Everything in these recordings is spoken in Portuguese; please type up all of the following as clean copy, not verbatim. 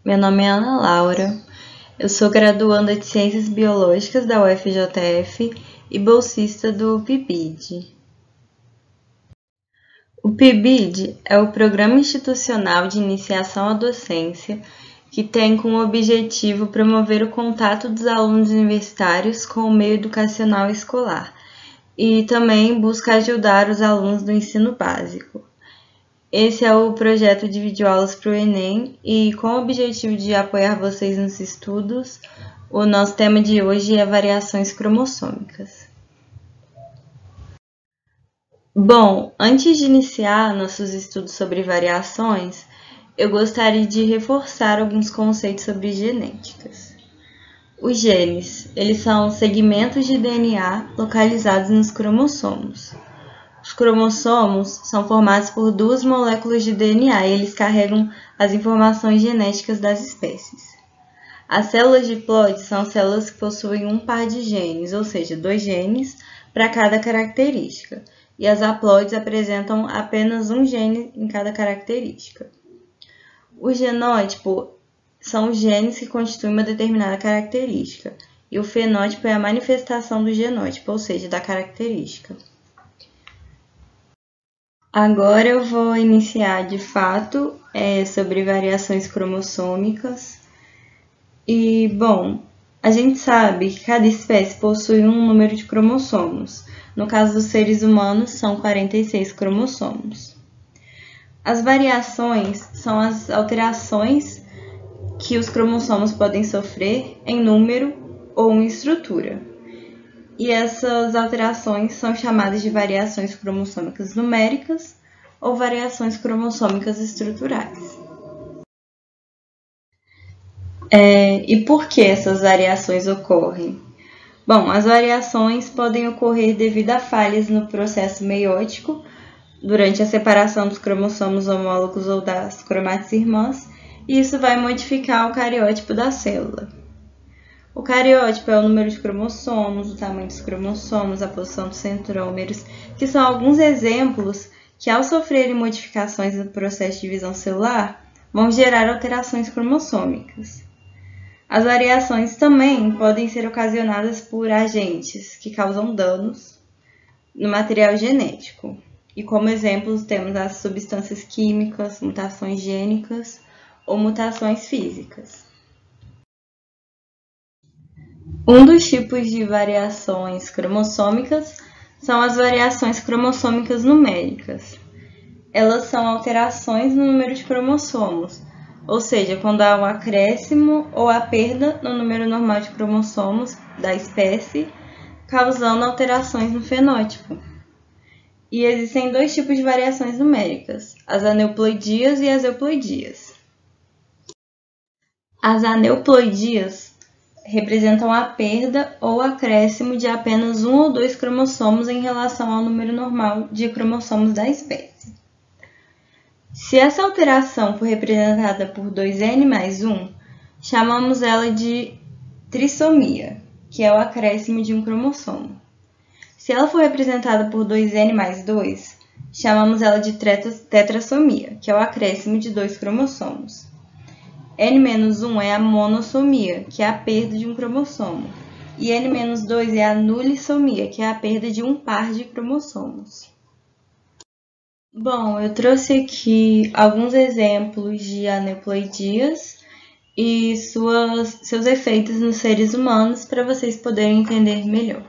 Meu nome é Ana Laura, eu sou graduanda de Ciências Biológicas da UFJF e bolsista do PIBID. O PIBID é o Programa Institucional de Iniciação à Docência, que tem como objetivo promover o contato dos alunos universitários com o meio educacional escolar e também busca ajudar os alunos do ensino básico. Esse é o projeto de videoaulas para o Enem e com o objetivo de apoiar vocês nos estudos, o nosso tema de hoje é variações cromossômicas. Bom, antes de iniciar nossos estudos sobre variações, eu gostaria de reforçar alguns conceitos sobre genéticas. Os genes, eles são segmentos de DNA localizados nos cromossomos. Os cromossomos são formados por duas moléculas de DNA e eles carregam as informações genéticas das espécies. As células diploides são células que possuem um par de genes, ou seja, 2 genes para cada característica, e as haploides apresentam apenas um gene em cada característica. O genótipo são os genes que constituem uma determinada característica, e o fenótipo é a manifestação do genótipo, ou seja, da característica. Agora eu vou iniciar de fato sobre variações cromossômicas. E, bom, a gente sabe que cada espécie possui um número de cromossomos. No caso dos seres humanos, são 46 cromossomos. As variações são as alterações que os cromossomos podem sofrer em número ou em estrutura. E essas alterações são chamadas de variações cromossômicas numéricas ou variações cromossômicas estruturais. E por que essas variações ocorrem? Bom, as variações podem ocorrer devido a falhas no processo meiótico, durante a separação dos cromossomos homólogos ou das cromátides irmãs, e isso vai modificar o cariótipo da célula. O cariótipo é o número de cromossomos, o tamanho dos cromossomos, a posição dos centrômeros, que são alguns exemplos que, ao sofrerem modificações no processo de divisão celular, vão gerar alterações cromossômicas. As variações também podem ser ocasionadas por agentes que causam danos no material genético. E como exemplos temos as substâncias químicas, mutações gênicas ou mutações físicas. Um dos tipos de variações cromossômicas são as variações cromossômicas numéricas. Elas são alterações no número de cromossomos, ou seja, quando há um acréscimo ou a perda no número normal de cromossomos da espécie, causando alterações no fenótipo. E existem 2 tipos de variações numéricas, as aneuploidias e as euploidias. As aneuploidias representam a perda ou acréscimo de apenas 1 ou 2 cromossomos em relação ao número normal de cromossomos da espécie. Se essa alteração for representada por 2n mais 1, chamamos ela de trissomia, que é o acréscimo de um cromossomo. Se ela for representada por 2n mais 2, chamamos ela de tetrassomia, que é o acréscimo de 2 cromossomos. N-1 é a monossomia, que é a perda de um cromossomo, e N-2 é a nulissomia, que é a perda de um par de cromossomos. Bom, eu trouxe aqui alguns exemplos de aneuploidias e seus efeitos nos seres humanos para vocês poderem entender melhor.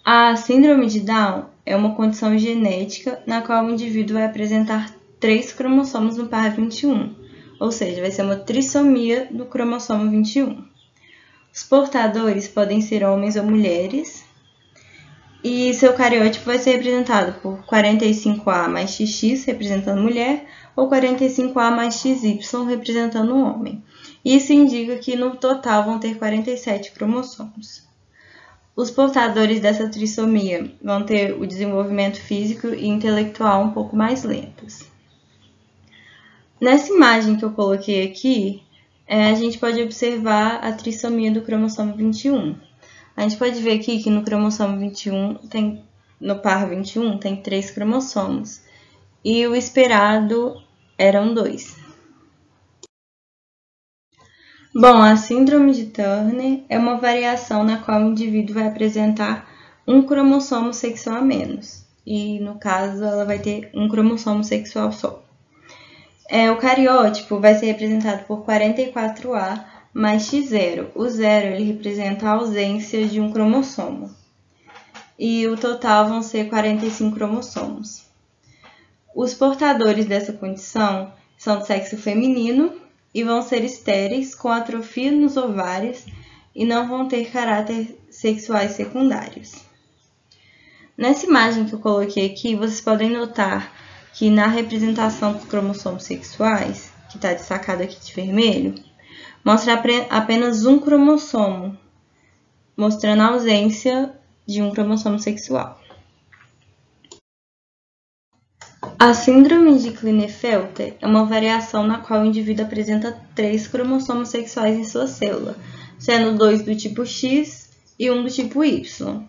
A síndrome de Down é uma condição genética na qual o indivíduo vai apresentar 3 cromossomos no par 21, ou seja, vai ser uma trissomia do cromossomo 21. Os portadores podem ser homens ou mulheres, e seu cariótipo vai ser representado por 45A mais XX, representando mulher, ou 45A mais XY, representando um homem. Isso indica que no total vão ter 47 cromossomos. Os portadores dessa trissomia vão ter o desenvolvimento físico e intelectual um pouco mais lentos. Nessa imagem que eu coloquei aqui, a gente pode observar a trissomia do cromossomo 21. A gente pode ver aqui que no cromossomo 21, no par 21, tem 3 cromossomos. E o esperado eram 2. Bom, a síndrome de Turner é uma variação na qual o indivíduo vai apresentar um cromossomo sexual a menos. E, no caso, ela vai ter um cromossomo sexual só. O cariótipo vai ser representado por 44A mais X0. O 0 ele representa a ausência de um cromossomo. E o total vão ser 45 cromossomos. Os portadores dessa condição são de sexo feminino e vão ser estéreis, com atrofia nos ovários e não vão ter caráter sexuais secundários. Nessa imagem que eu coloquei aqui, vocês podem notar que na representação dos cromossomos sexuais, que está destacado aqui de vermelho, mostra apenas um cromossomo, mostrando a ausência de um cromossomo sexual. A síndrome de Klinefelter é uma variação na qual o indivíduo apresenta 3 cromossomos sexuais em sua célula, sendo 2 do tipo X e 1 do tipo Y.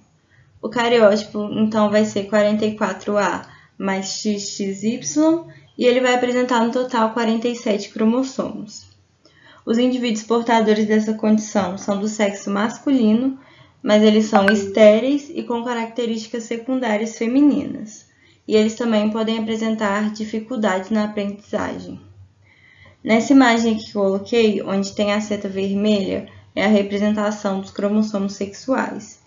O cariótipo, então, vai ser 44A mais XXY e ele vai apresentar no total 47 cromossomos. Os indivíduos portadores dessa condição são do sexo masculino, mas eles são estéreis e com características secundárias femininas. E eles também podem apresentar dificuldades na aprendizagem. Nessa imagem aqui que eu coloquei, onde tem a seta vermelha, é a representação dos cromossomos sexuais.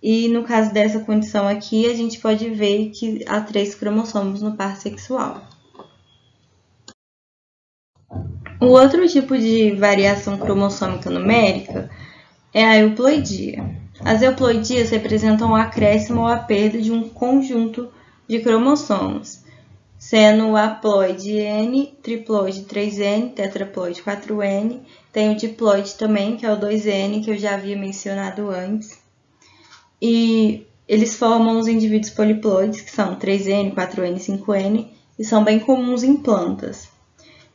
E no caso dessa condição aqui, a gente pode ver que há 3 cromossomos no par sexual. O outro tipo de variação cromossômica numérica é a euploidia. As euploidias representam o acréscimo ou a perda de um conjunto de cromossomos, sendo o haploide N, triploide 3N, tetraploide 4N, tem o diploide também, que é o 2N, que eu já havia mencionado antes, e eles formam os indivíduos poliploides, que são 3N, 4N e 5N, e são bem comuns em plantas.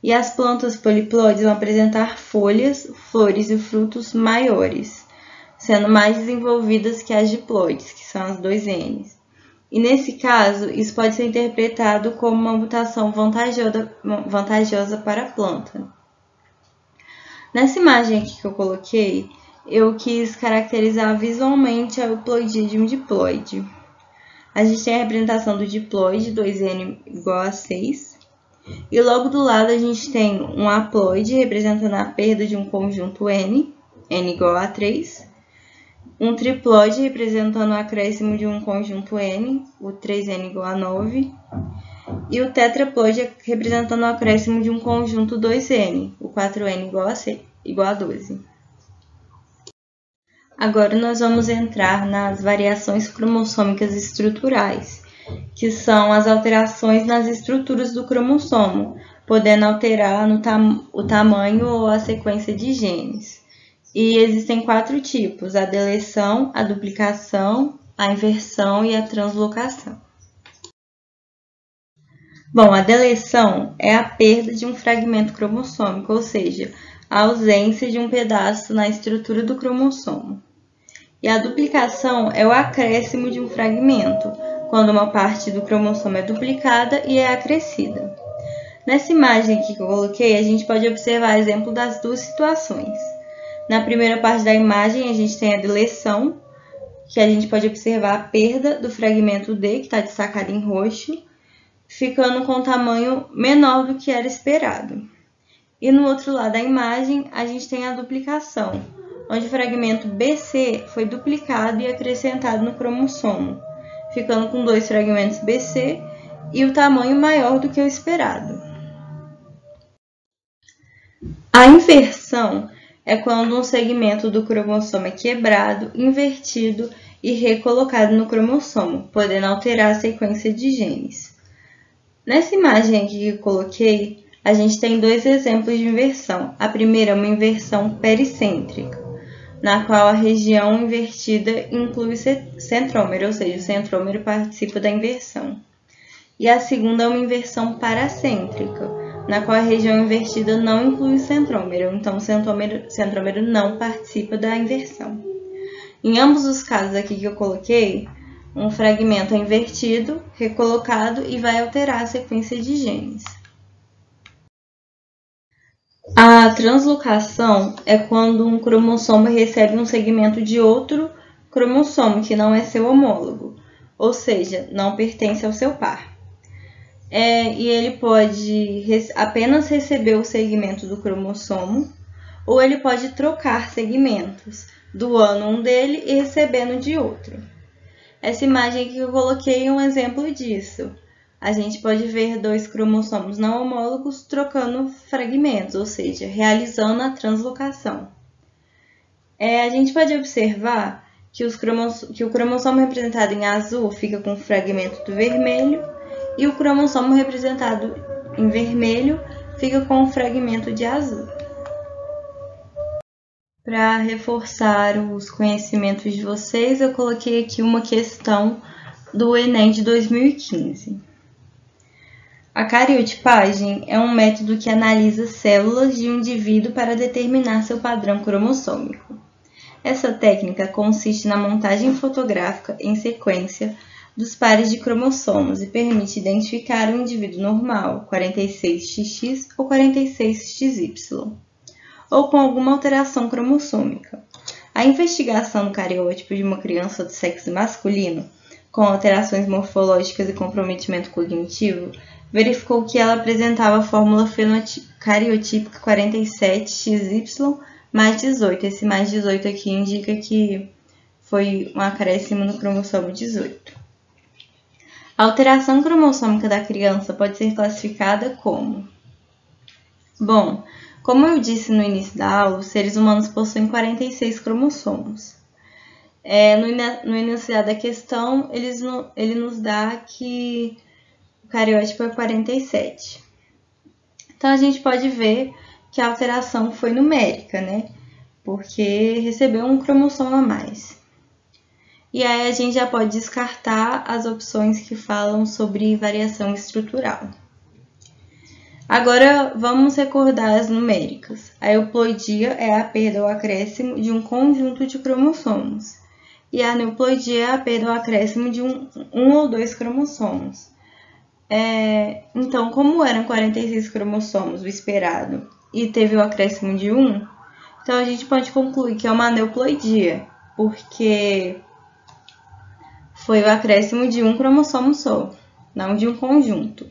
E as plantas poliploides vão apresentar folhas, flores e frutos maiores, sendo mais desenvolvidas que as diploides, que são as 2Ns. E nesse caso, isso pode ser interpretado como uma mutação vantajosa para a planta. Nessa imagem aqui que eu coloquei, eu quis caracterizar visualmente a euploidia de um diploide. A gente tem a representação do diploide, 2N igual a 6. E logo do lado a gente tem um haploide representando a perda de um conjunto N, N igual a 3. Um triploide representando o acréscimo de um conjunto N, o 3N igual a 9. E o tetraploide representando o acréscimo de um conjunto 2N, o 4N igual a 12. Agora nós vamos entrar nas variações cromossômicas estruturais, que são as alterações nas estruturas do cromossomo, podendo alterar o tamanho ou a sequência de genes. E existem 4 tipos: a deleção, a duplicação, a inversão e a translocação. Bom, a deleção é a perda de um fragmento cromossômico, ou seja, a ausência de um pedaço na estrutura do cromossomo. E a duplicação é o acréscimo de um fragmento, quando uma parte do cromossomo é duplicada e é acrescida. Nessa imagem aqui que eu coloquei, a gente pode observar exemplo das 2 situações. Na primeira parte da imagem, a gente tem a deleção, que a gente pode observar a perda do fragmento D, que está destacado em roxo, ficando com um tamanho menor do que era esperado. E no outro lado da imagem, a gente tem a duplicação, onde o fragmento BC foi duplicado e acrescentado no cromossomo, ficando com 2 fragmentos BC e o tamanho maior do que o esperado. A inversão é quando um segmento do cromossomo é quebrado, invertido e recolocado no cromossomo, podendo alterar a sequência de genes. Nessa imagem aqui que eu coloquei, a gente tem 2 exemplos de inversão. A primeira é uma inversão pericêntrica, na qual a região invertida inclui o centrômero, ou seja, o centrômero participa da inversão. E a segunda é uma inversão paracêntrica, na qual a região invertida não inclui o centrômero, então o centrômero não participa da inversão. Em ambos os casos aqui que eu coloquei, um fragmento é invertido, recolocado e vai alterar a sequência de genes. A translocação é quando um cromossomo recebe um segmento de outro cromossomo que não é seu homólogo, ou seja, não pertence ao seu par. E ele pode apenas receber o segmento do cromossomo, ou ele pode trocar segmentos, doando um dele e recebendo de outro. Essa imagem aqui que eu coloquei é um exemplo disso. A gente pode ver dois cromossomos não homólogos trocando fragmentos, ou seja, realizando a translocação. A gente pode observar que o cromossomo representado em azul fica com o fragmento do vermelho e o cromossomo representado em vermelho fica com o fragmento de azul. Para reforçar os conhecimentos de vocês, eu coloquei aqui uma questão do Enem de 2015. A cariotipagem é um método que analisa células de um indivíduo para determinar seu padrão cromossômico. Essa técnica consiste na montagem fotográfica em sequência dos pares de cromossomos e permite identificar um indivíduo normal, 46XX ou 46XY, ou com alguma alteração cromossômica. A investigação do cariótipo de uma criança do sexo masculino, com alterações morfológicas e comprometimento cognitivo, verificou que ela apresentava a fórmula cariotípica 47XY mais 18. Esse mais 18 aqui indica que foi um acréscimo no cromossomo 18. A alteração cromossômica da criança pode ser classificada como... Bom, como eu disse no início da aula, os seres humanos possuem 46 cromossomos. No enunciado da questão, ele nos dá que o cariótipo é 47. Então, a gente pode ver que a alteração foi numérica, né? Porque recebeu um cromossomo a mais. E aí a gente já pode descartar as opções que falam sobre variação estrutural. Agora, vamos recordar as numéricas. A euploidia é a perda ou acréscimo de um conjunto de cromossomos. E a aneuploidia é a perda ou acréscimo de um ou dois cromossomos. Então, como eram 46 cromossomos, o esperado, e teve o acréscimo de 1, então a gente pode concluir que é uma aneuploidia, porque foi o acréscimo de um cromossomo só, não de um conjunto.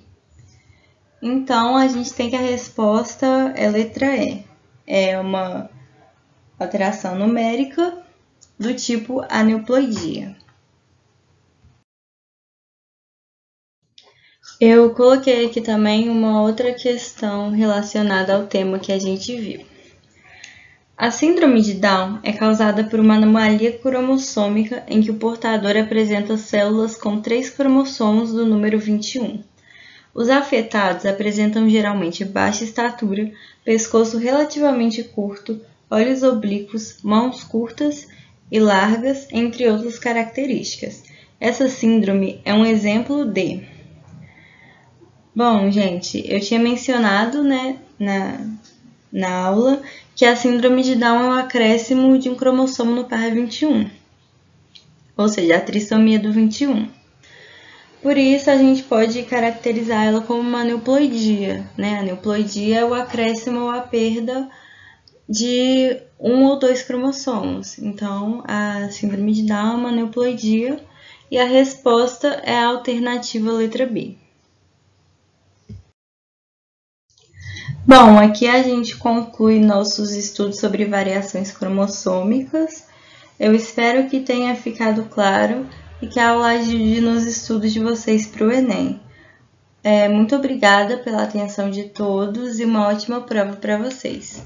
Então, a gente tem que a resposta é letra E. É uma alteração numérica do tipo aneuploidia. Eu coloquei aqui também uma outra questão relacionada ao tema que a gente viu. A síndrome de Down é causada por uma anomalia cromossômica em que o portador apresenta células com 3 cromossomos do número 21. Os afetados apresentam geralmente baixa estatura, pescoço relativamente curto, olhos oblíquos, mãos curtas e largas, entre outras características. Essa síndrome é um exemplo de... Bom, gente, eu tinha mencionado, né, na aula que a síndrome de Down é um acréscimo de um cromossomo no par 21, ou seja, a trissomia do 21. Por isso, a gente pode caracterizar ela como uma aneuploidia, né? A aneuploidia é o acréscimo ou a perda de um ou dois cromossomos. Então, a síndrome de Down é uma aneuploidia e a resposta é a alternativa letra B. Bom, aqui a gente conclui nossos estudos sobre variações cromossômicas. Eu espero que tenha ficado claro e que a aula ajude nos estudos de vocês para o Enem. Muito obrigada pela atenção de todos e uma ótima prova para vocês.